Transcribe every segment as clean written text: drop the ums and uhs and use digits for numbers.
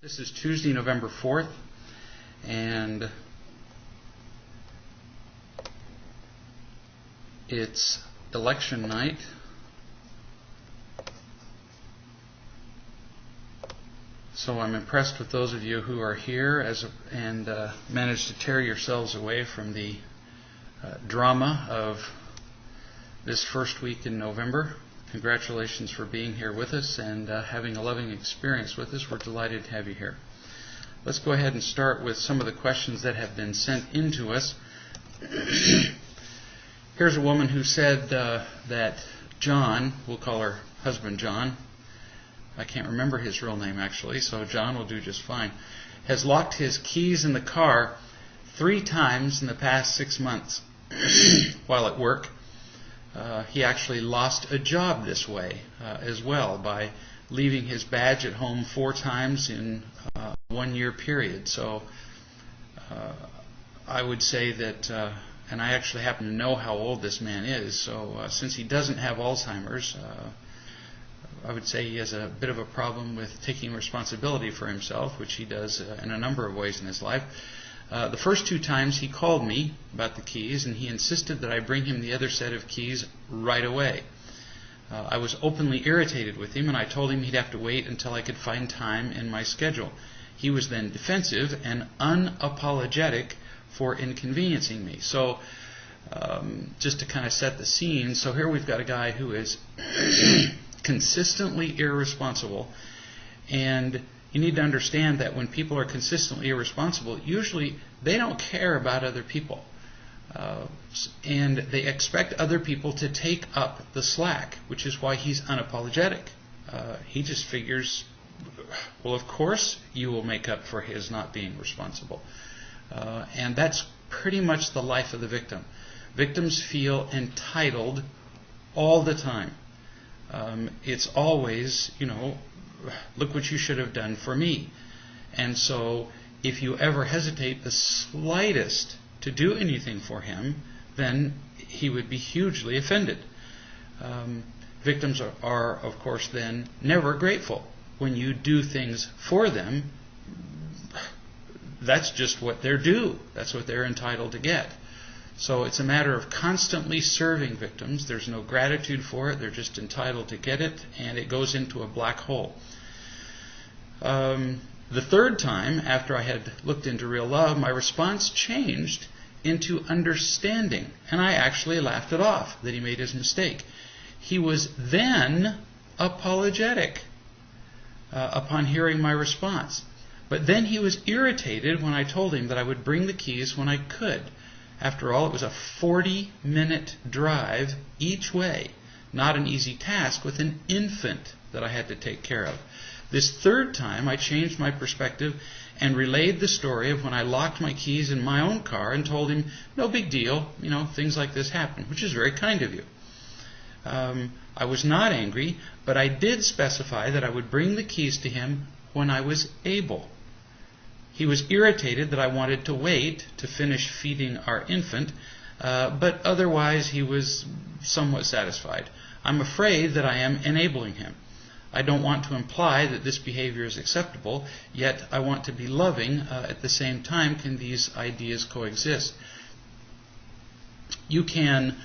This is Tuesday, November 4th, and it's election night. So I'm impressed with those of you who are here and managed to tear yourselves away from the drama of this first week in November. Congratulations for being here with us and having a loving experience with us. We're delighted to have you here. Let's go ahead and start with some of the questions that have been sent in to us. Here's a woman who said that John, we'll call her husband John, I can't remember his real name actually, so John will do just fine, has locked his keys in the car 3 times in the past 6 months while at work. He actually lost a job this way as well by leaving his badge at home 4 times in a 1-year period. So I would say that, and I actually happen to know how old this man is, so since he doesn't have Alzheimer's, I would say he has a bit of a problem with taking responsibility for himself, which he does in a number of ways in his life. The first 2 times he called me about the keys, and he insisted that I bring him the other set of keys right away. I was openly irritated with him, and I told him he'd have to wait until I could find time in my schedule. He was then defensive and unapologetic for inconveniencing me. So just to kind of set the scene, so here we've got a guy who is consistently irresponsible, and you need to understand that when people are consistently irresponsible, usually they don't care about other people. And they expect other people to take up the slack, which is why he's unapologetic. He just figures, well, of course you will make up for his not being responsible. And that's pretty much the life of the victim. Victims feel entitled all the time. It's always, look what you should have done for me. And so if you ever hesitate the slightest to do anything for him, then he would be hugely offended. Victims are, of course, then never grateful. When you do things for them, that's just what they're due. That's what they're entitled to get. So it's a matter of constantly serving victims. There's no gratitude for it. They're just entitled to get it, and it goes into a black hole. The 3rd time, after I had looked into real love, my response changed into understanding, and I actually laughed it off that he made his mistake. He was then apologetic upon hearing my response. But then he was irritated when I told him that I would bring the keys when I could. After all, it was a 40-minute drive each way, not an easy task with an infant that I had to take care of. This 3rd time, I changed my perspective and relayed the story of when I locked my keys in my own car and told him, no big deal, things like this happen, which is very kind of you. I was not angry, but I did specify that I would bring the keys to him when I was able. He was irritated that I wanted to wait to finish feeding our infant, but otherwise he was somewhat satisfied. I'm afraid that I am enabling him. I don't want to imply that this behavior is acceptable, yet I want to be loving. At the same time, can these ideas coexist? Being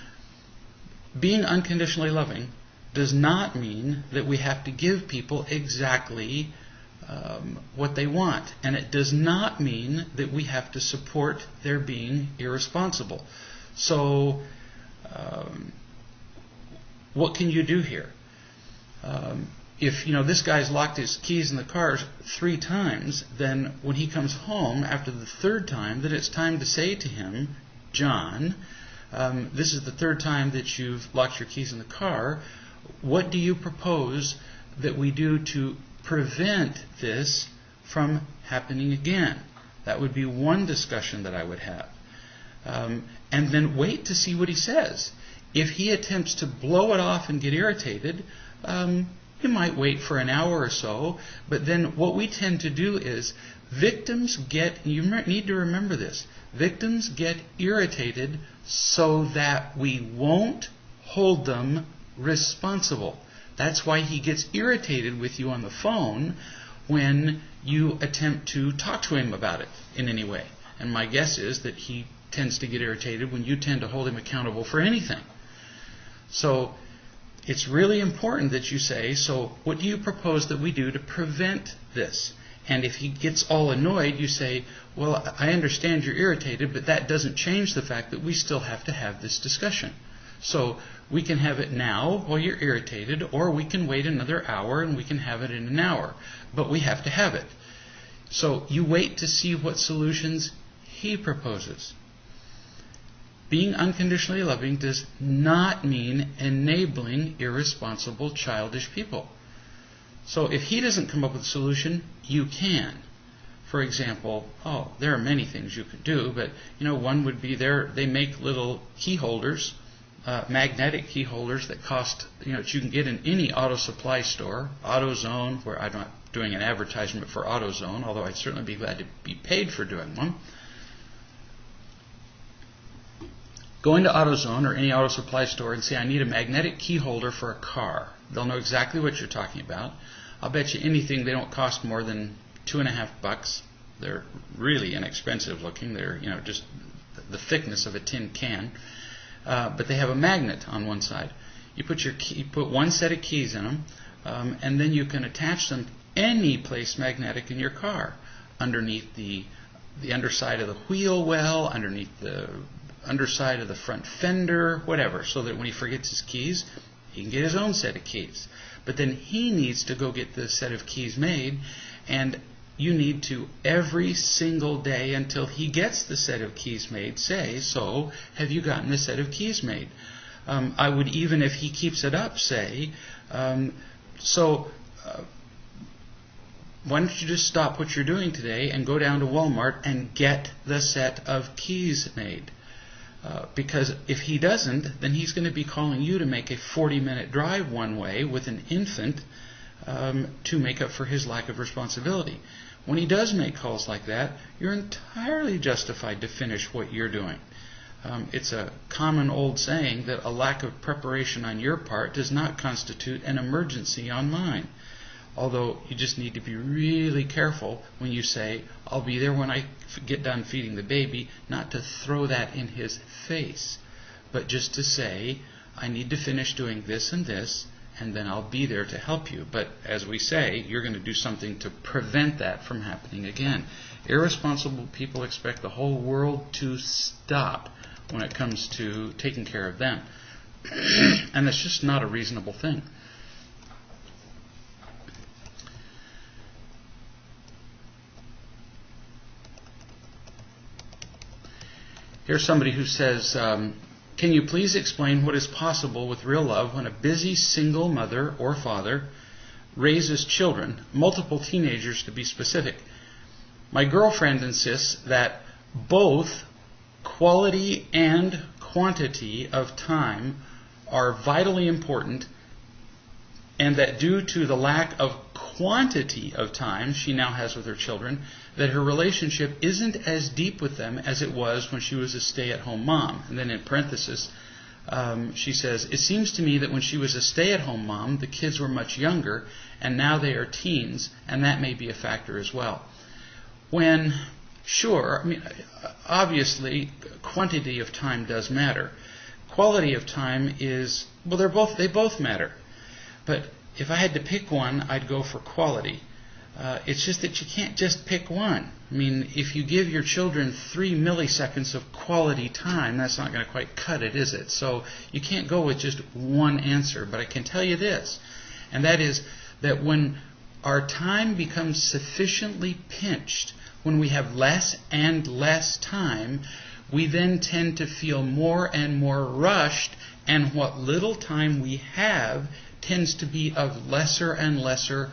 unconditionally loving does not mean that we have to give people exactly what they want. And it does not mean that we have to support their being irresponsible. So, what can you do here? If this guy's locked his keys in the car 3 times, then when he comes home after the 3rd time, that it's time to say to him, John, this is the 3rd time that you've locked your keys in the car. What do you propose that we do to prevent this from happening again? That would be one discussion that I would have. And then wait to see what he says. If he attempts to blow it off and get irritated, you might wait for an hour or so, but then what we tend to do is victims get, you need to remember this, victims get irritated so that we won't hold them responsible. That's why he gets irritated with you on the phone when you attempt to talk to him about it in any way. And my guess is that he tends to get irritated when you tend to hold him accountable for anything. So it's really important that you say, so what do you propose that we do to prevent this? And if he gets all annoyed, you say, well, I understand you're irritated, but that doesn't change the fact that we still have to have this discussion. So we can have it now while you're irritated, or we can wait another hour and we can have it in an hour. But we have to have it. So you wait to see what solutions he proposes. Being unconditionally loving does not mean enabling irresponsible, childish people. So if he doesn't come up with a solution, you can. For example, there are many things you could do, but one would be they make little key holders, magnetic key holders that cost, that you can get in any auto supply store, AutoZone, where I'm not doing an advertisement for AutoZone, although I'd certainly be glad to be paid for doing one. Go into AutoZone or any auto supply store and say, I need a magnetic key holder for a car. They'll know exactly what you're talking about. I'll bet you anything they don't cost more than $2.50. They're really inexpensive looking. They're just the thickness of a tin can. But they have a magnet on one side. You put one set of keys in them, and then you can attach them any place magnetic in your car, underneath the underside of the wheel well, underneath the underside of the front fender, whatever, so that when he forgets his keys, he can get his own set of keys. But then he needs to go get the set of keys made, and you need to, every single day until he gets the set of keys made, say, so, have you gotten the set of keys made? I would, even if he keeps it up, say, why don't you just stop what you're doing today and go down to Walmart and get the set of keys made? Because if he doesn't, then he's going to be calling you to make a 40-minute drive one way with an infant to make up for his lack of responsibility. When he does make calls like that, you're entirely justified to finish what you're doing. It's a common old saying that a lack of preparation on your part does not constitute an emergency on mine. Although you just need to be really careful when you say, I'll be there when I get done feeding the baby, not to throw that in his face, but just to say, I need to finish doing this and this, and then I'll be there to help you. But as we say, you're going to do something to prevent that from happening again. Irresponsible people expect the whole world to stop when it comes to taking care of them. And that's just not a reasonable thing. Here's somebody who says, can you please explain what is possible with real love when a busy single mother or father raises children, multiple teenagers to be specific? My girlfriend insists that both quality and quantity of time are vitally important, and that due to the lack of quantity of time she now has with her children, that her relationship isn't as deep with them as it was when she was a stay-at-home mom. And then in parenthesis, she says, it seems to me that when she was a stay-at-home mom, the kids were much younger, and now they are teens, and that may be a factor as well. Obviously, quantity of time does matter. Quality of time is, they both matter. But if I had to pick one, I'd go for quality. It's just that you can't just pick one. If you give your children 3 milliseconds of quality time, that's not going to quite cut it, is it? So you can't go with just one answer. But I can tell you this, and that is that when our time becomes sufficiently pinched, when we have less and less time, we then tend to feel more and more rushed, and what little time we have tends to be of lesser and lesser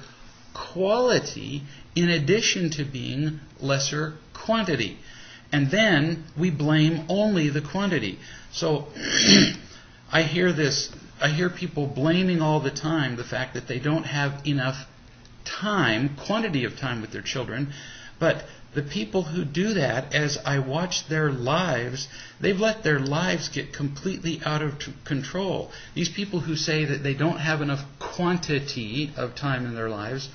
quality in addition to being lesser quantity. And then we blame only the quantity. So I hear people blaming all the time the fact that they don't have enough time, quantity of time with their children. But the people who do that, as I watch their lives, they've let their lives get completely out of control. These people who say that they don't have enough quantity of time in their lives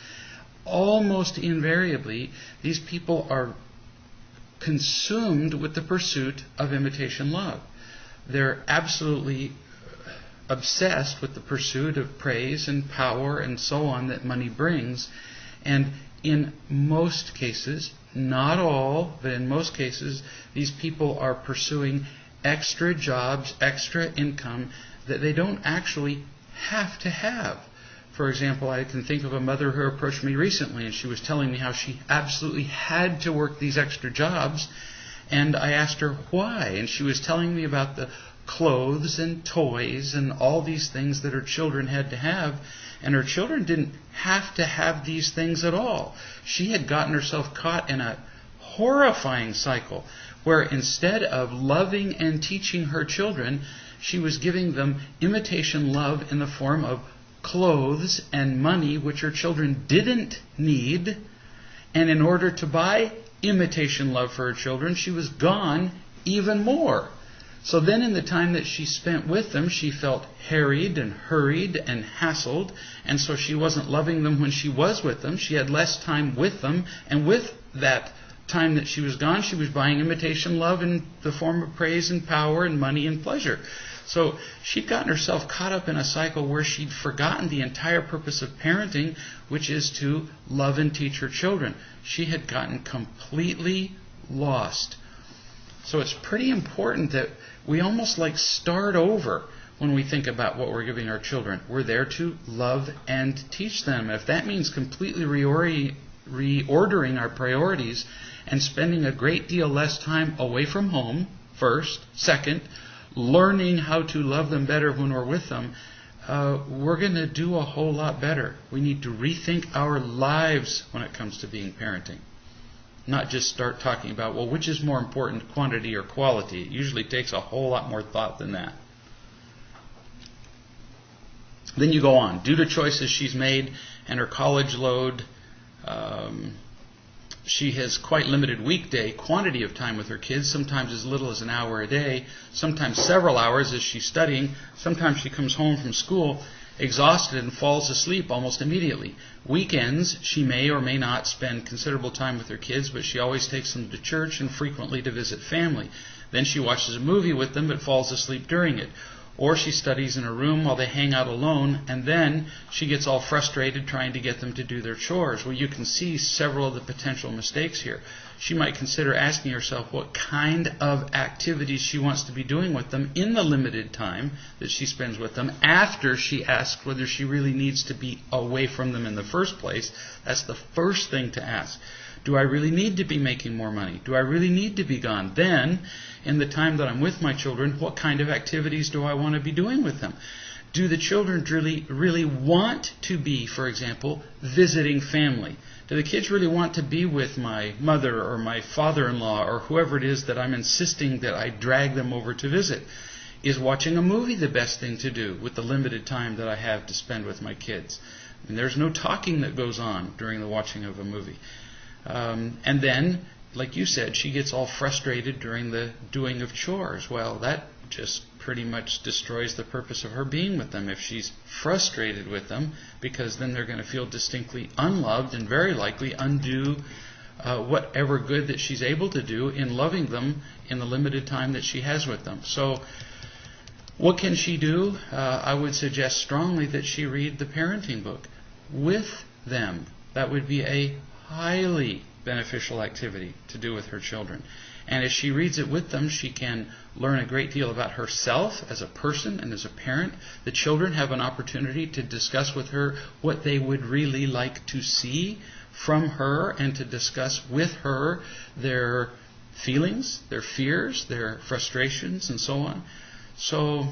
almost invariably, these people are consumed with the pursuit of imitation love. They're absolutely obsessed with the pursuit of praise and power and so on that money brings. And in most cases, not all, but in most cases, these people are pursuing extra jobs, extra income that they don't actually have to have. For example, I can think of a mother who approached me recently, and she was telling me how she absolutely had to work these extra jobs. And I asked her why, and she was telling me about the clothes and toys and all these things that her children had to have, and her children didn't have to have these things at all. She had gotten herself caught in a horrifying cycle where instead of loving and teaching her children, she was giving them imitation love in the form of clothes and money which her children didn't need, and in order to buy imitation love for her children, she was gone even more. So then in the time that she spent with them, she felt harried and hurried and hassled, and so she wasn't loving them when she was with them. She had less time with them, and with that time that she was gone, she was buying imitation love in the form of praise and power and money and pleasure. So she'd gotten herself caught up in a cycle where she'd forgotten the entire purpose of parenting, which is to love and teach her children. She had gotten completely lost. So it's pretty important that we almost like start over when we think about what we're giving our children. We're there to love and teach them. If that means completely reordering our priorities and spending a great deal less time away from home, first. Second, learning how to love them better when we're with them, we're going to do a whole lot better. We need to rethink our lives when it comes to being parenting. Not just start talking about, well, which is more important, quantity or quality. It usually takes a whole lot more thought than that. Then you go on. Due to choices she's made and her college load, she has quite limited weekday quantity of time with her kids, sometimes as little as an hour a day, sometimes several hours as she's studying. Sometimes she comes home from school exhausted and falls asleep almost immediately. Weekends, she may or may not spend considerable time with her kids, but she always takes them to church and frequently to visit family. Then she watches a movie with them but falls asleep during it. Or she studies in her room while they hang out alone, and then she gets all frustrated trying to get them to do their chores. Well, you can see several of the potential mistakes here. She might consider asking herself what kind of activities she wants to be doing with them in the limited time that she spends with them after she asks whether she really needs to be away from them in the first place. That's the first thing to ask. Do I really need to be making more money? Do I really need to be gone? Then, in the time that I'm with my children, what kind of activities do I want to be doing with them? Do the children really want to be, for example, visiting family? Do the kids really want to be with my mother or my father-in-law or whoever it is that I'm insisting that I drag them over to visit? Is watching a movie the best thing to do with the limited time that I have to spend with my kids? And there's no talking that goes on during the watching of a movie. And then, like you said, she gets all frustrated during the doing of chores. Well, that just pretty much destroys the purpose of her being with them if she's frustrated with them, because then they're going to feel distinctly unloved and very likely undo whatever good that she's able to do in loving them in the limited time that she has with them. So what can she do? I would suggest strongly that she read the parenting book with them. That would be a highly beneficial activity to do with her children. And as she reads it with them, she can learn a great deal about herself as a person and as a parent. The children have an opportunity to discuss with her what they would really like to see from her and to discuss with her their feelings, their fears, their frustrations, and so on. So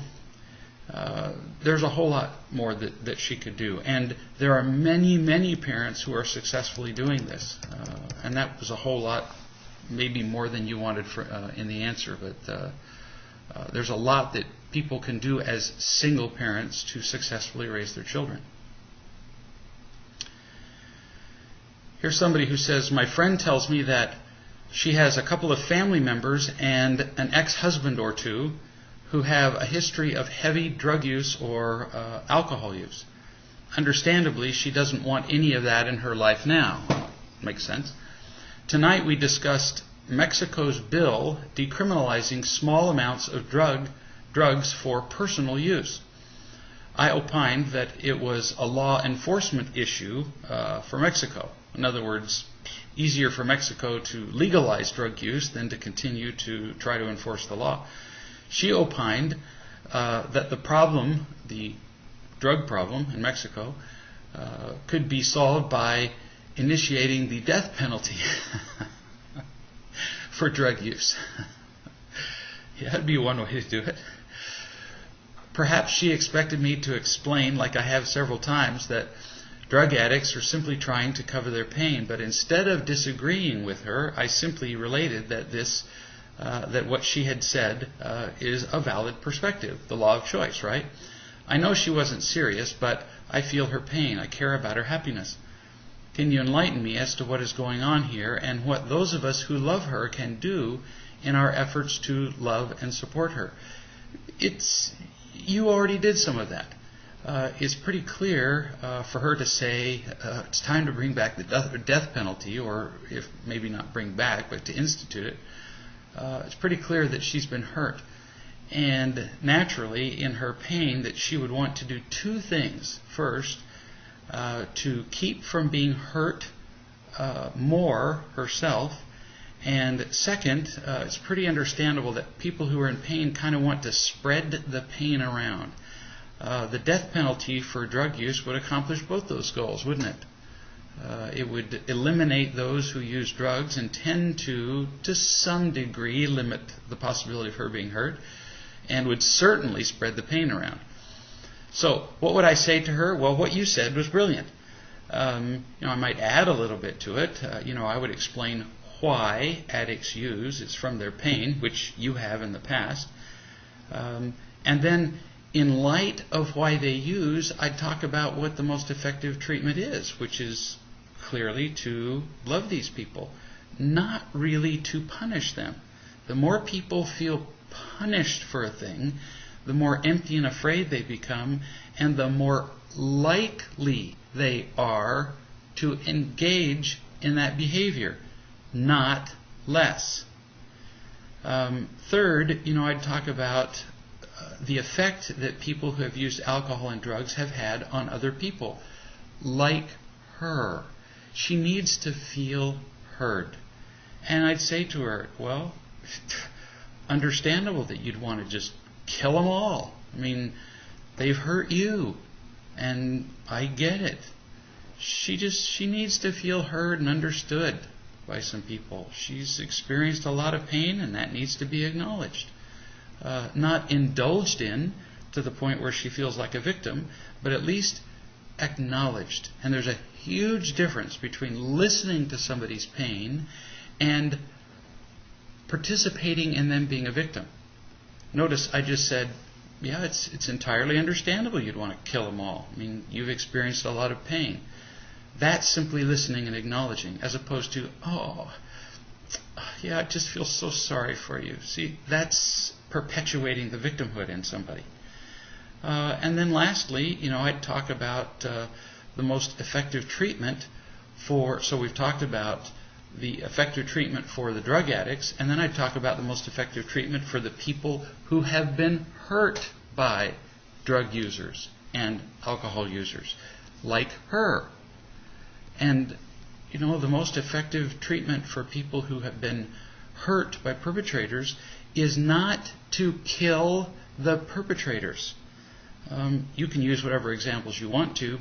there's a whole lot more that she could do. And there are many, many parents who are successfully doing this. And that was a whole lot, maybe more than you wanted in the answer. But there's a lot that people can do as single parents to successfully raise their children. Here's somebody who says, my friend tells me that she has a couple of family members and an ex-husband or two who have a history of heavy drug use or alcohol use. understandably, she doesn't want any of that in her life now. Makes sense. Tonight we discussed Mexico's bill decriminalizing small amounts of drugs for personal use. I opined that it was a law enforcement issue for Mexico. In other words, easier for Mexico to legalize drug use than to continue to try to enforce the law. She opined that the problem, the drug problem in Mexico, could be solved by initiating the death penalty for drug use. Yeah, that'd be one way to do it. Perhaps she expected me to explain, like I have several times, that drug addicts are simply trying to cover their pain. But instead of disagreeing with her, I simply related that that what she had said is a valid perspective, the law of choice, right? I know she wasn't serious, but I feel her pain. I care about her happiness. Can you enlighten me as to what is going on here and what those of us who love her can do in our efforts to love and support her? You already did some of that. It's pretty clear for her to say it's time to bring back the death penalty, or if maybe not bring back, but to institute it. It's pretty clear that she's been hurt. And naturally, in her pain, that she would want to do two things. First, to keep from being hurt more herself. And second, it's pretty understandable that people who are in pain kind of want to spread the pain around. The death penalty for drug use would accomplish both those goals, wouldn't it? It would eliminate those who use drugs and tend to some degree, limit the possibility of her being hurt, and would certainly spread the pain around. So, what would I say to her? Well, what you said was brilliant. I might add a little bit to it. I would explain why addicts use. It's from their pain, which you have in the past. And then, in light of why they use, I'd talk about what the most effective treatment is, which is clearly to love these people, not really to punish them. The more people feel punished for a thing, the more empty and afraid they become, and the more likely they are to engage in that behavior, not less. Third, I'd talk about the effect that people who have used alcohol and drugs have had on other people, like her. She needs to feel heard. And I'd say to her, well, understandable that you'd want to just kill them all. I mean, they've hurt you, and I get it. She needs to feel heard and understood by some people. She's experienced a lot of pain, and that needs to be acknowledged. Not indulged in to the point where she feels like a victim, but at least acknowledged. And there's a huge difference between listening to somebody's pain and participating in them being a victim. Notice I just said, yeah, it's entirely understandable you'd want to kill them all. I mean, you've experienced a lot of pain. That's simply listening and acknowledging, as opposed to, oh, yeah, I just feel so sorry for you. See, that's perpetuating the victimhood in somebody. And then lastly, I'd talk about the most effective treatment so we've talked about the effective treatment for the drug addicts, and then I'd talk about the most effective treatment for the people who have been hurt by drug users and alcohol users, like her. And, the most effective treatment for people who have been hurt by perpetrators is not to kill the perpetrators. You can use whatever examples you want to,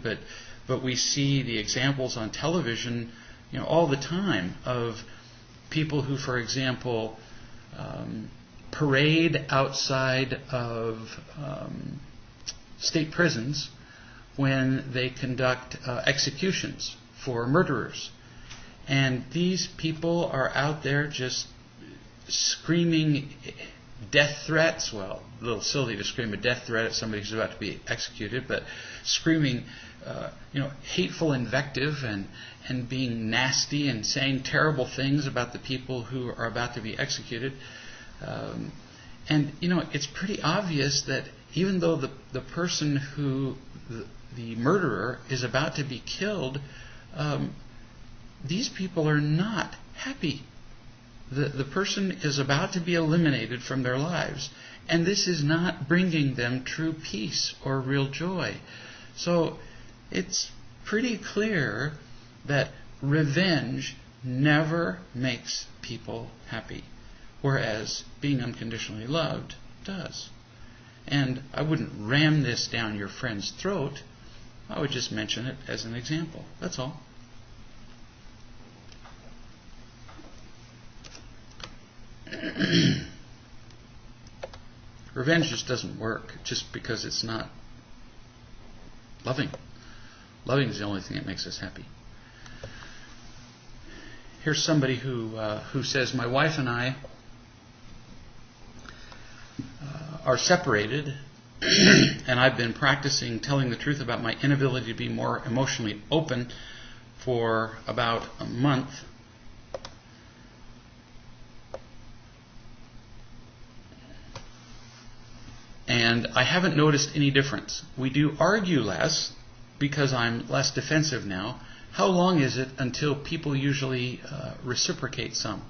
but we see the examples on television, all the time of people who, for example, parade outside of state prisons when they conduct executions for murderers. And these people are out there just screaming death threats. Well, a little silly to scream a death threat at somebody who's about to be executed, but screaming hateful invective and being nasty and saying terrible things about the people who are about to be executed. And it's pretty obvious that even though the person who, the murderer, is about to be killed, these people are not happy. The person is about to be eliminated from their lives, and this is not bringing them true peace or real joy. So it's pretty clear that revenge never makes people happy, whereas being unconditionally loved does. And I wouldn't ram this down your friend's throat. I would just mention it as an example. That's all. Revenge just doesn't work just because it's not loving. Loving is the only thing that makes us happy. Here's somebody who says, my wife and I are separated, and I've been practicing telling the truth about my inability to be more emotionally open for about a month. And I haven't noticed any difference. We do argue less because I'm less defensive now. How long is it until people usually reciprocate some?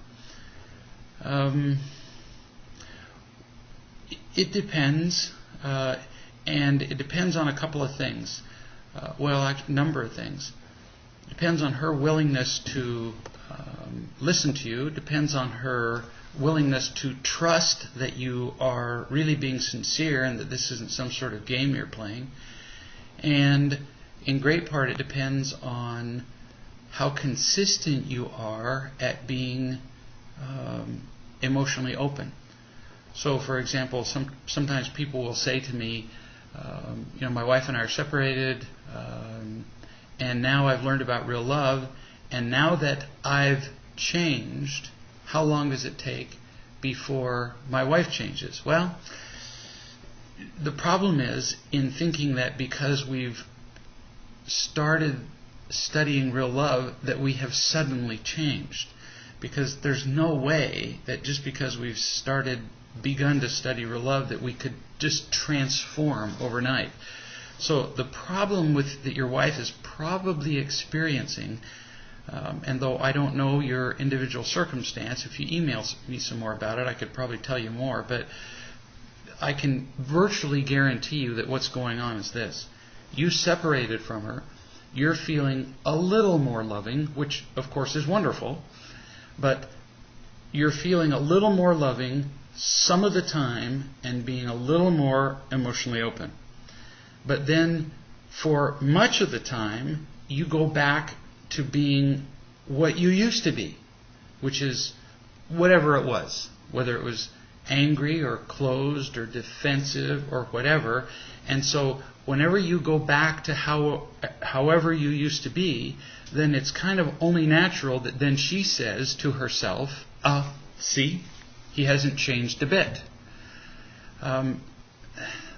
It depends, and it depends on a couple of things. A number of things. It depends on her willingness to listen to you. It depends on her willingness to trust that you are really being sincere and that this isn't some sort of game you're playing. And in great part it depends on how consistent you are at being emotionally open. So, for example, sometimes people will say to me, my wife and I are separated, and now I've learned about real love, and now that I've changed, how long does it take before my wife changes? Well, the problem is in thinking that because we've started studying real love that we have suddenly changed. Because there's no way that just because we've begun to study real love that we could just transform overnight. So the problem that your wife is probably experiencing, and though I don't know your individual circumstance, if you email me some more about it, I could probably tell you more, but I can virtually guarantee you that what's going on is this. You separated from her, you're feeling a little more loving, which of course is wonderful, but you're feeling a little more loving some of the time and being a little more emotionally open. But then for much of the time, you go back to being what you used to be, which is whatever it was, whether it was angry or closed or defensive or whatever. And so whenever you go back to however you used to be, then it's kind of only natural that then she says to herself, see, he hasn't changed a bit.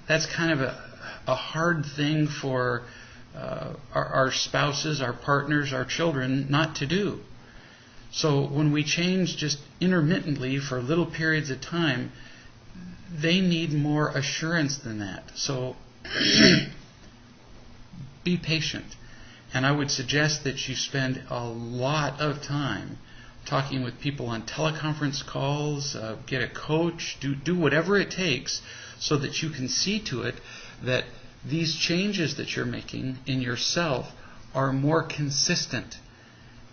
That's kind of a hard thing for our spouses, our partners, our children not to do. So when we change just intermittently for little periods of time, they need more assurance than that. So be patient. And I would suggest that you spend a lot of time talking with people on teleconference calls, get a coach, do whatever it takes so that you can see to it that these changes that you're making in yourself are more consistent.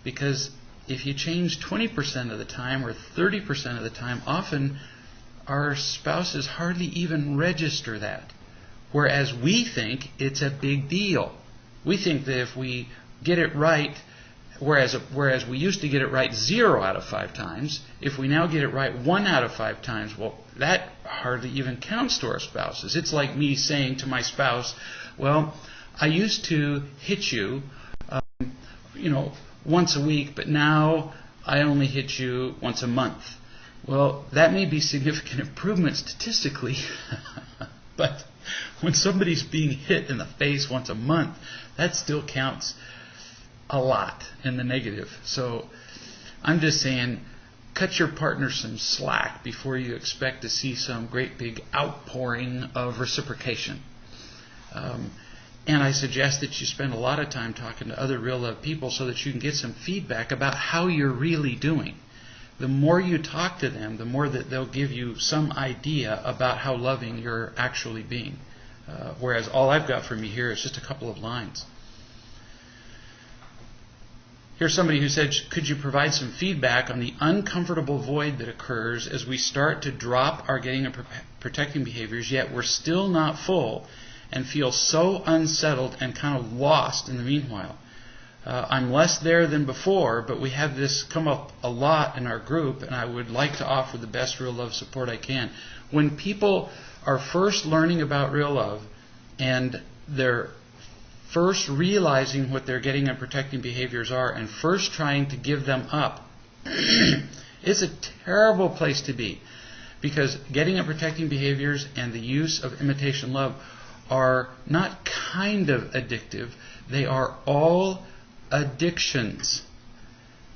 Because if you change 20% of the time or 30% of the time, often our spouses hardly even register that. Whereas we think it's a big deal. We think that if we get it right, whereas we used to get it right 0 out of 5 times, if we now get it right 1 out of 5 times, well, that hardly even counts to our spouses. It's like me saying to my spouse, well, I used to hit you, once a week, but now I only hit you once a month. Well, that may be significant improvement statistically, but when somebody's being hit in the face once a month, that still counts a lot in the negative. So I'm just saying, cut your partner some slack before you expect to see some great big outpouring of reciprocation. And I suggest that you spend a lot of time talking to other real love people so that you can get some feedback about how you're really doing. The more you talk to them, the more that they'll give you some idea about how loving you're actually being. Whereas all I've got from you here is just a couple of lines. Here's somebody who said, could you provide some feedback on the uncomfortable void that occurs as we start to drop our getting and protecting behaviors, yet we're still not full and feel so unsettled and kind of lost in the meanwhile. I'm less there than before, but we have this come up a lot in our group, and I would like to offer the best real love support I can. When people are first learning about real love and they're first realizing what their getting and protecting behaviors are and first trying to give them up, it's a terrible place to be, because getting and protecting behaviors and the use of imitation love are not kind of addictive. They are all addictions.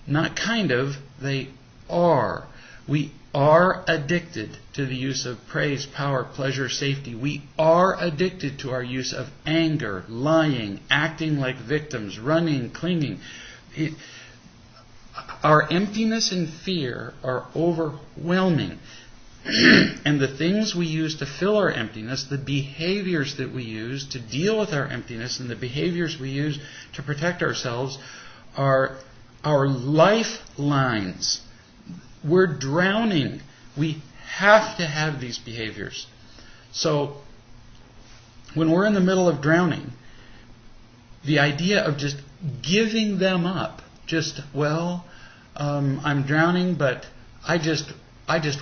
Not kind of, they are. We are addicted to the use of praise, power, pleasure, safety. We are addicted to our use of anger, lying, acting like victims, running, clinging. Our emptiness and fear are overwhelming. And the things we use to fill our emptiness, the behaviors that we use to deal with our emptiness, and the behaviors we use to protect ourselves are our lifelines. We're drowning. We have to have these behaviors. So when we're in the middle of drowning, the idea of just giving them up, I'm drowning, but I just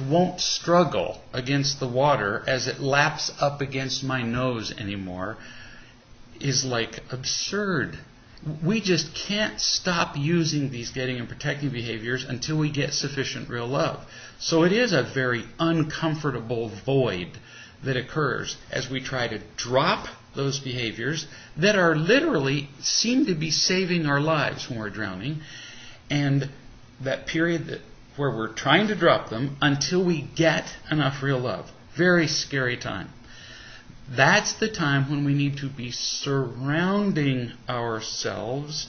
won't struggle against the water as it laps up against my nose anymore, is like absurd. We just can't stop using these getting and protecting behaviors until we get sufficient real love. So it is a very uncomfortable void that occurs as we try to drop those behaviors that are literally seem to be saving our lives when we're drowning, and that period where we're trying to drop them until we get enough real love. Very scary time. That's the time when we need to be surrounding ourselves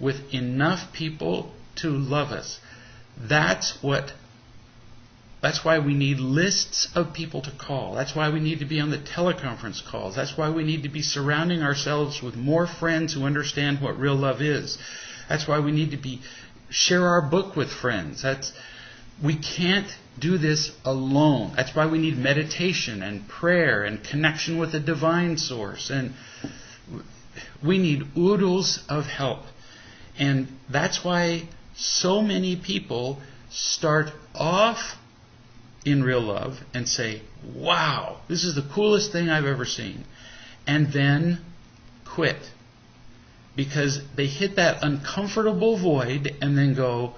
with enough people to love us. That's why we need lists of people to call. That's why we need to be on the teleconference calls. That's why we need to be surrounding ourselves with more friends who understand what real love is. That's why we need to share our book with friends. We can't do this alone. That's why we need meditation and prayer and connection with the divine source. And we need oodles of help. And that's why so many people start off in real love and say, wow, this is the coolest thing I've ever seen. And then quit. Because they hit that uncomfortable void and then go,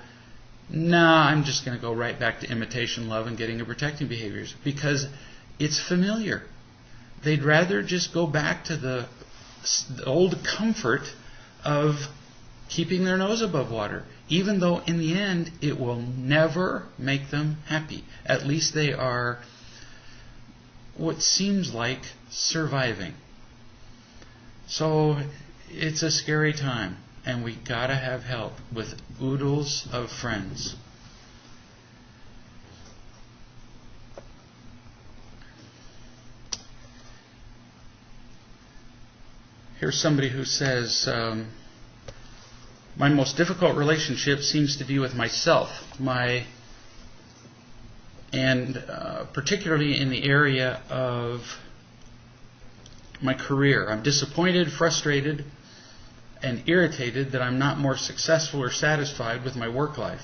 nah, I'm just going to go right back to imitation love and getting and protecting behaviors, because it's familiar. They'd rather just go back to the old comfort of keeping their nose above water, even though in the end it will never make them happy. At least they are what seems like surviving. So it's a scary time. And we gotta have help with oodles of friends. Here's somebody who says, my most difficult relationship seems to be with myself, particularly in the area of my career. I'm disappointed, frustrated, and irritated that I'm not more successful or satisfied with my work life.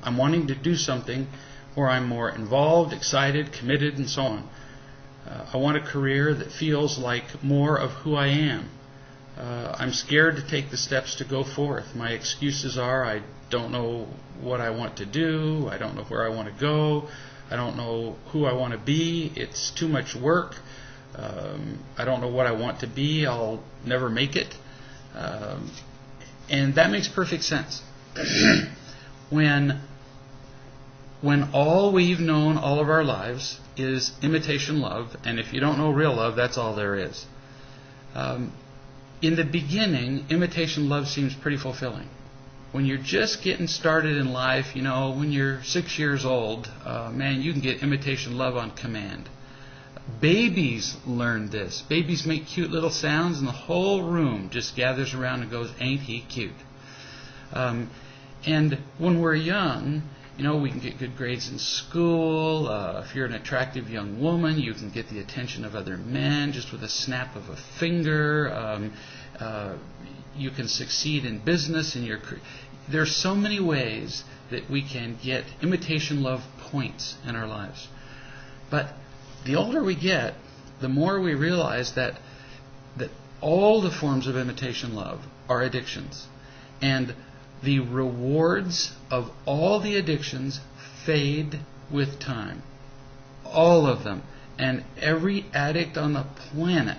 I'm wanting to do something where I'm more involved, excited, committed, and so on. I want a career that feels like more of who I am. I'm scared to take the steps to go forth. My excuses are I don't know what I want to do, I don't know where I want to go, I don't know who I want to be, it's too much work, I don't know what I want to be, I'll never make it. And that makes perfect sense. When when all we've known all of our lives is imitation love, and if you don't know real love, that's all there is. In the beginning, imitation love seems pretty fulfilling. When you're just getting started in life, when you're 6 years old, man, you can get imitation love on command. Babies learn this. Babies make cute little sounds, and the whole room just gathers around and goes, "Ain't he cute?" And when we're young, we can get good grades in school. If you're an attractive young woman, you can get the attention of other men just with a snap of a finger. You can succeed in business. There's so many ways that we can get imitation love points in our lives. But the older we get, the more we realize that all the forms of imitation love are addictions. And the rewards of all the addictions fade with time. All of them. And every addict on the planet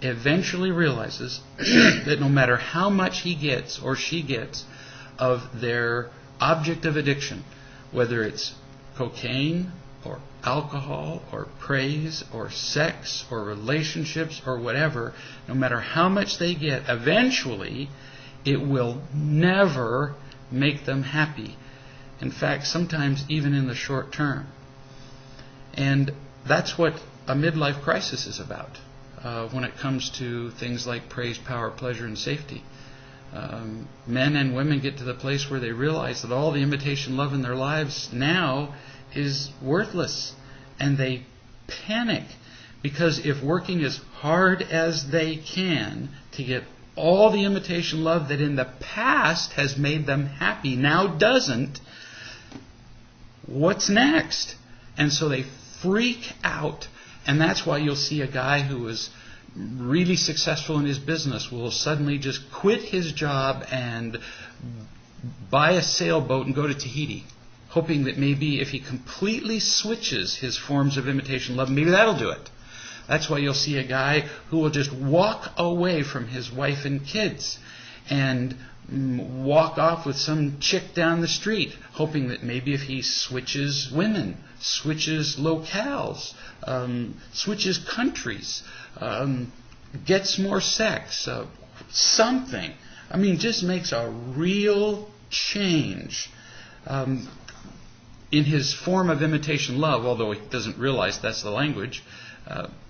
eventually realizes that no matter how much he gets or she gets of their object of addiction, whether it's cocaine or alcohol or praise or sex or relationships or whatever, no matter how much they get, eventually it will never make them happy. In fact, sometimes even in the short term. And that's what a midlife crisis is about when it comes to things like praise, power, pleasure, and safety. Men and women get to the place where they realize that all the imitation love in their lives now is worthless. And they panic because if working as hard as they can to get all the imitation love that in the past has made them happy now doesn't, what's next? And so they freak out. And that's why you'll see a guy who was really successful in his business will suddenly just quit his job and buy a sailboat and go to Tahiti, hoping that maybe if he completely switches his forms of imitation love, maybe that'll do it. That's why you'll see a guy who will just walk away from his wife and kids and walk off with some chick down the street, hoping that maybe if he switches women, switches locales, switches countries, gets more sex, something. Just makes a real change in his form of imitation love, although he doesn't realize that's the language,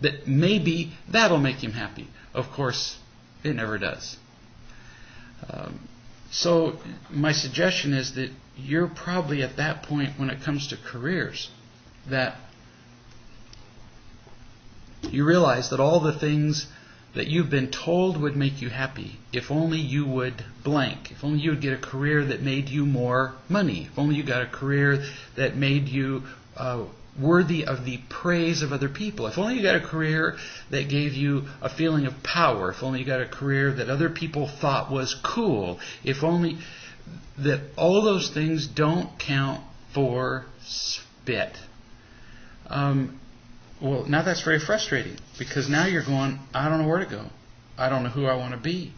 that maybe that'll make him happy. Of course, it never does. So my suggestion is that you're probably at that point when it comes to careers that you realize that all the things that you've been told would make you happy, if only you would blank, if only you would get a career that made you more money, if only you got a career that made you worthy of the praise of other people, if only you got a career that gave you a feeling of power, if only you got a career that other people thought was cool, if only that all those things don't count for spit. Well, now that's very frustrating because now you're going, I don't know where to go. I don't know who I want to be.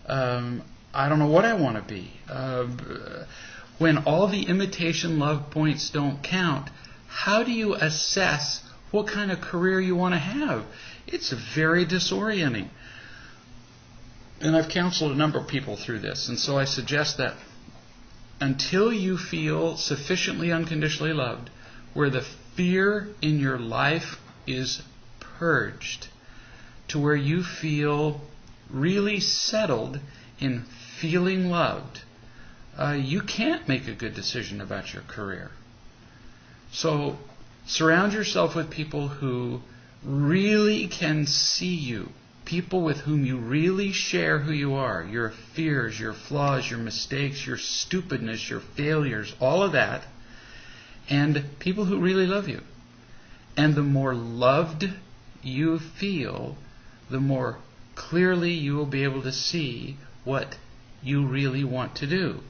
I don't know what I want to be. When all the imitation love points don't count, how do you assess what kind of career you want to have? It's very disorienting. And I've counseled a number of people through this, and so I suggest that until you feel sufficiently unconditionally loved, where the fear in your life is purged, to where you feel really settled in feeling loved, you can't make a good decision about your career. So surround yourself with people who really can see you, people with whom you really share who you are, your fears, your flaws, your mistakes, your stupidness, your failures, all of that, and people who really love you. And the more loved you feel, the more clearly you will be able to see what you really want to do.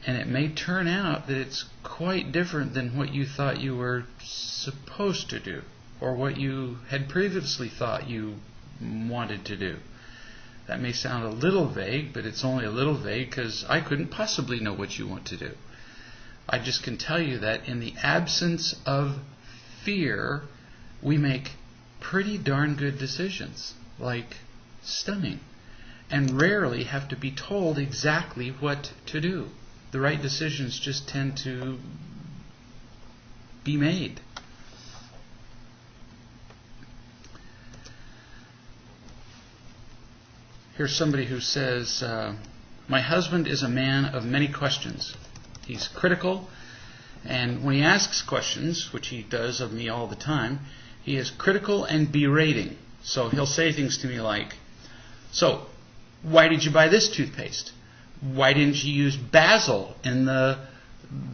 And it may turn out that it's quite different than what you thought you were supposed to do, or what you had previously thought you wanted to do. That may sound a little vague, but it's only a little vague because I couldn't possibly know what you want to do. I just can tell you that in the absence of fear, we make pretty darn good decisions, like stunning, and rarely have to be told exactly what to do. The right decisions just tend to be made. Here's somebody who says, my husband is a man of many questions. He's critical, and when he asks questions, which he does of me all the time, he is critical and berating. So he'll say things to me like, so, why did you buy this toothpaste? Why didn't you use basil in the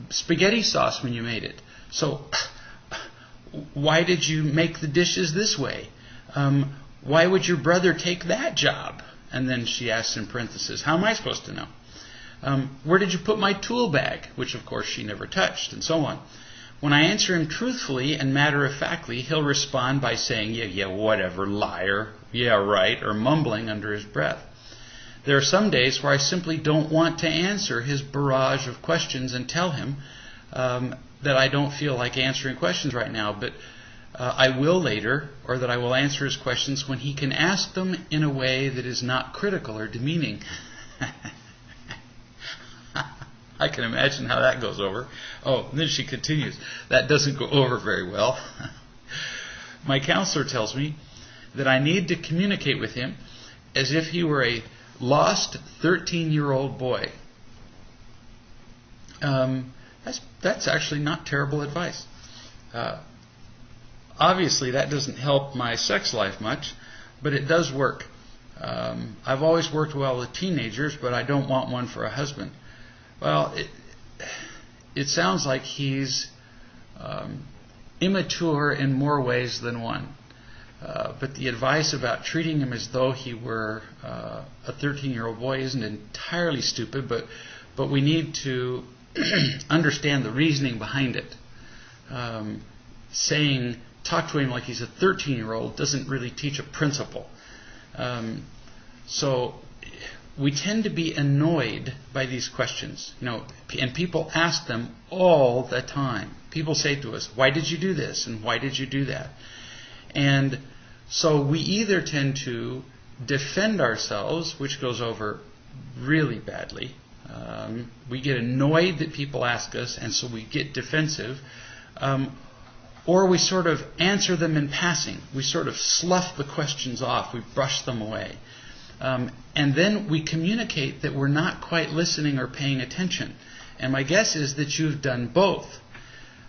spaghetti sauce when you made it? So, why did you make the dishes this way? Why would your brother take that job? And then she asks in parentheses, how am I supposed to know? Where did you put my tool bag? Which, of course, she never touched, and so on. When I answer him truthfully and matter-of-factly, he'll respond by saying, yeah, whatever, liar, yeah, right, or mumbling under his breath. There are some days where I simply don't want to answer his barrage of questions and tell him that I don't feel like answering questions right now, but I will later, or that I will answer his questions when he can ask them in a way that is not critical or demeaning. I can imagine how that goes over. Oh, and then she continues. That doesn't go over very well. My counselor tells me that I need to communicate with him as if he were a lost 13-year-old boy. That's actually not terrible advice. Obviously, that doesn't help my sex life much, but it does work. I've always worked well with teenagers, but I don't want one for a husband. Well, it sounds like he's immature in more ways than one. But the advice about treating him as though he were a 13-year-old boy isn't entirely stupid, but we need to understand the reasoning behind it. Saying, talk to him like he's a 13-year-old doesn't really teach a principle. So we tend to be annoyed by these questions, and people ask them all the time. People say to us, why did you do this, and why did you do that? And so we either tend to defend ourselves, which goes over really badly. We get annoyed that people ask us, and so we get defensive. Or we sort of answer them in passing. We sort of slough the questions off. We brush them away. And then we communicate that we're not quite listening or paying attention. And my guess is that you've done both.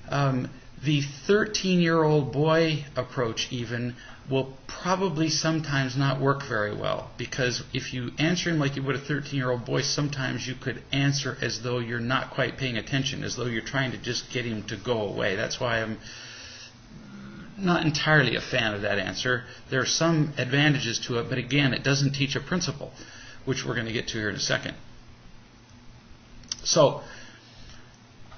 The 13-year-old boy approach even will probably sometimes not work very well, because if you answer him like you would a 13-year-old boy, sometimes you could answer as though you're not quite paying attention, as though you're trying to just get him to go away. That's why I'm not entirely a fan of that answer. There are some advantages to it, but again, it doesn't teach a principle, which we're going to get to here in a second. So,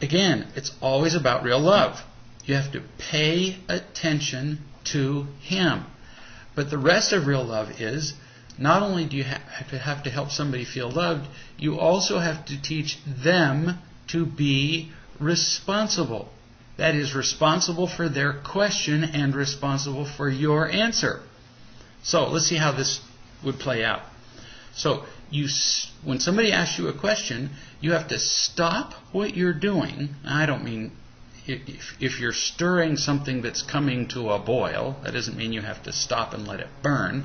again, it's always about real love. You have to pay attention to him. But the rest of real love is, not only do you have to help somebody feel loved, you also have to teach them to be responsible. That is, responsible for their question and responsible for your answer. So let's see how this would play out. So when somebody asks you a question, you have to stop what you're doing. I don't mean if you're stirring something that's coming to a boil, that doesn't mean you have to stop and let it burn.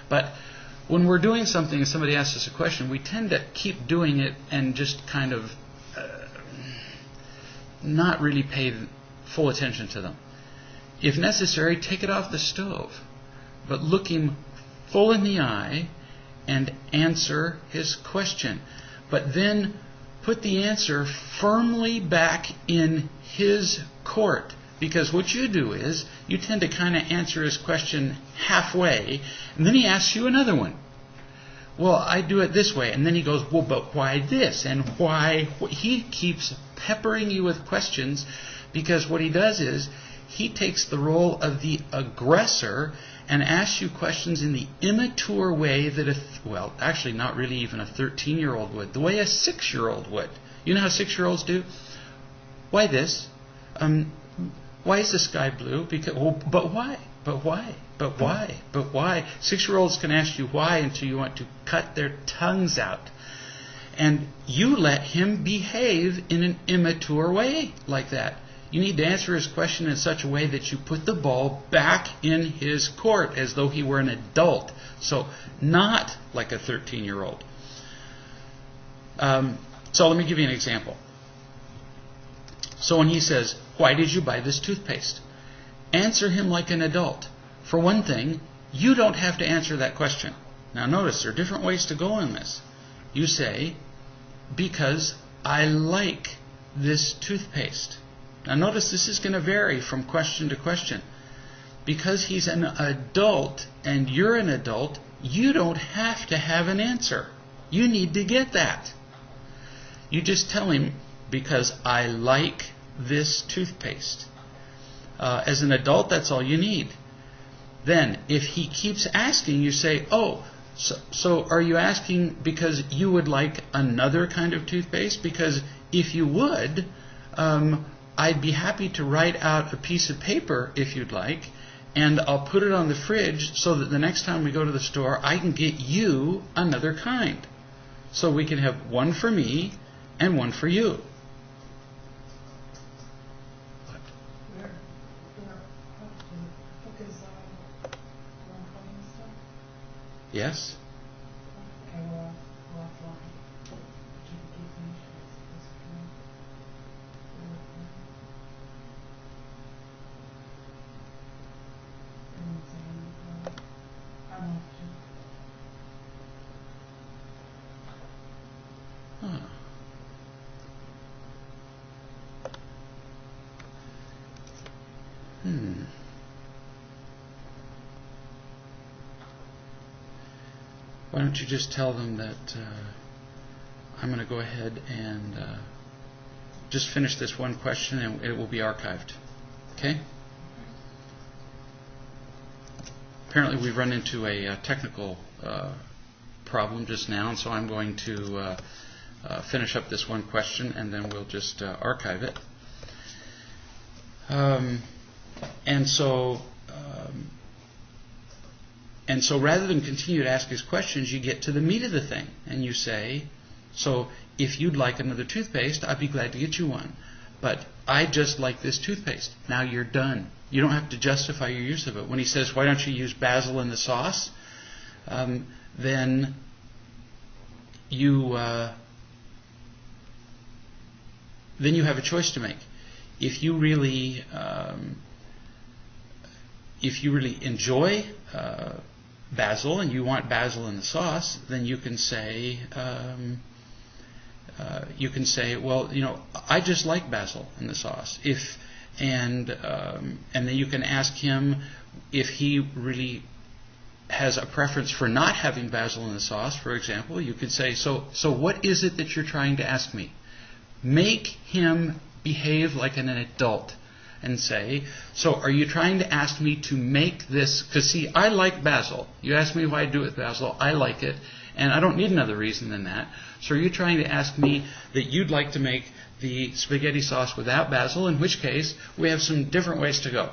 But when we're doing something and somebody asks us a question, we tend to keep doing it and just kind of not really pay full attention to them. If necessary, take it off the stove, but look him full in the eye and answer his question. But then put the answer firmly back in his court. Because what you do is, you tend to kind of answer his question halfway, and then he asks you another one. Well, I do it this way. And then he goes, well, but why this? And why? He keeps peppering you with questions, because what he does is, he takes the role of the aggressor and asks you questions in the immature way that actually not really even a 13-year-old would, the way a 6-year-old would. You know how 6-year-olds do? Why this? Why is the sky blue? Because, well, but why? But why? But why? But why? 6-year-olds can ask you why until you want to cut their tongues out. And you let him behave in an immature way like that. You need to answer his question in such a way that you put the ball back in his court as though he were an adult. So not like a 13-year-old. So let me give you an example. So when he says, why did you buy this toothpaste? Answer him like an adult. For one thing, you don't have to answer that question. Now notice, there are different ways to go in this. You say, because I like this toothpaste. Now notice this is going to vary from question to question. Because he's an adult and you're an adult, you don't have to have an answer. You need to get that. You just tell him, because I like this toothpaste. As an adult, that's all you need. Then, if he keeps asking, you say, oh, so are you asking because you would like another kind of toothpaste? Because if you would, I'd be happy to write out a piece of paper if you'd like, and I'll put it on the fridge so that the next time we go to the store, I can get you another kind. So we can have one for me and one for you. Yes? Why don't you just tell them that I'm going to go ahead and just finish this one question and it will be archived. Okay? Apparently we've run into a technical problem just now, and so I'm going to finish up this one question and then we'll just archive it. And so rather than continue to ask his questions, you get to the meat of the thing. And you say, so if you'd like another toothpaste, I'd be glad to get you one. But I just like this toothpaste. Now you're done. You don't have to justify your use of it. When he says, why don't you use basil in the sauce? Then you have a choice to make. If you really enjoy basil and you want basil in the sauce, then you can say, well, I just like basil in the sauce. And then you can ask him if he really has a preference for not having basil in the sauce. For example, you could say, so what is it that you're trying to ask me? Make him behave like an adult. And say, so are you trying to ask me to make this? Because see, I like basil. You ask me why I do it with basil. I like it, and I don't need another reason than that. So are you trying to ask me that you'd like to make the spaghetti sauce without basil? In which case, we have some different ways to go.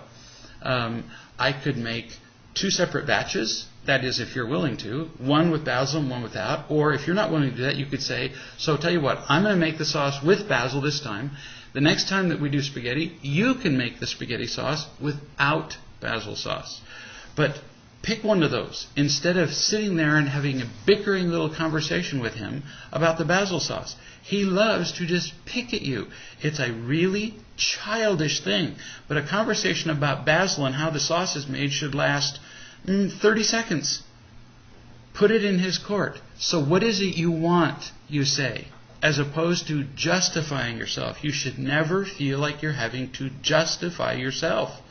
I could make 2 separate batches. That is, if you're willing to, one with basil and one without. Or if you're not willing to do that, you could say, so tell you what, I'm going to make the sauce with basil this time. The next time that we do spaghetti, you can make the spaghetti sauce without basil sauce. But pick one of those instead of sitting there and having a bickering little conversation with him about the basil sauce. He loves to just pick at you. It's a really childish thing. But a conversation about basil and how the sauce is made should last 30 seconds. Put it in his court. So what is it you want, you say? As opposed to justifying yourself. You should never feel like you're having to justify yourself.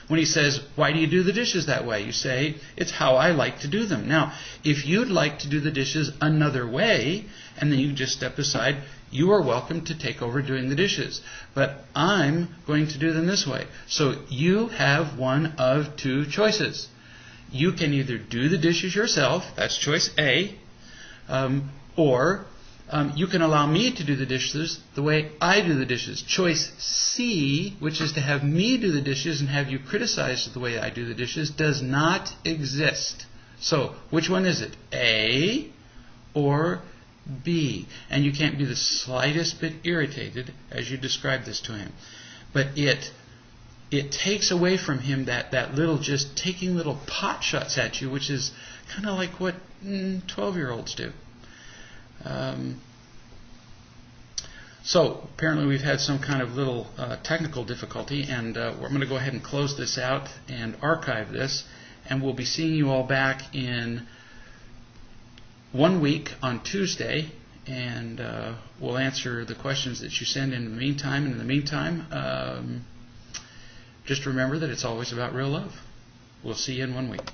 When he says, why do you do the dishes that way? You say, it's how I like to do them. Now, if you'd like to do the dishes another way, and then you just step aside, you are welcome to take over doing the dishes. But I'm going to do them this way. So you have one of 2 choices. You can either do the dishes yourself, that's choice A, or You can allow me to do the dishes the way I do the dishes. Choice C, which is to have me do the dishes and have you criticize the way I do the dishes, does not exist. So, which one is it? A or B? And you can't be the slightest bit irritated as you describe this to him. But it takes away from him that little, just taking little pot shots at you, which is kind of like what 12-year-olds do. So apparently we've had some kind of little technical difficulty, and we're going to go ahead and close this out and archive this, and we'll be seeing you all back in 1 week on Tuesday, and we'll answer the questions that you send in the meantime. And in the meantime, just remember that it's always about real love. We'll see you in 1 week.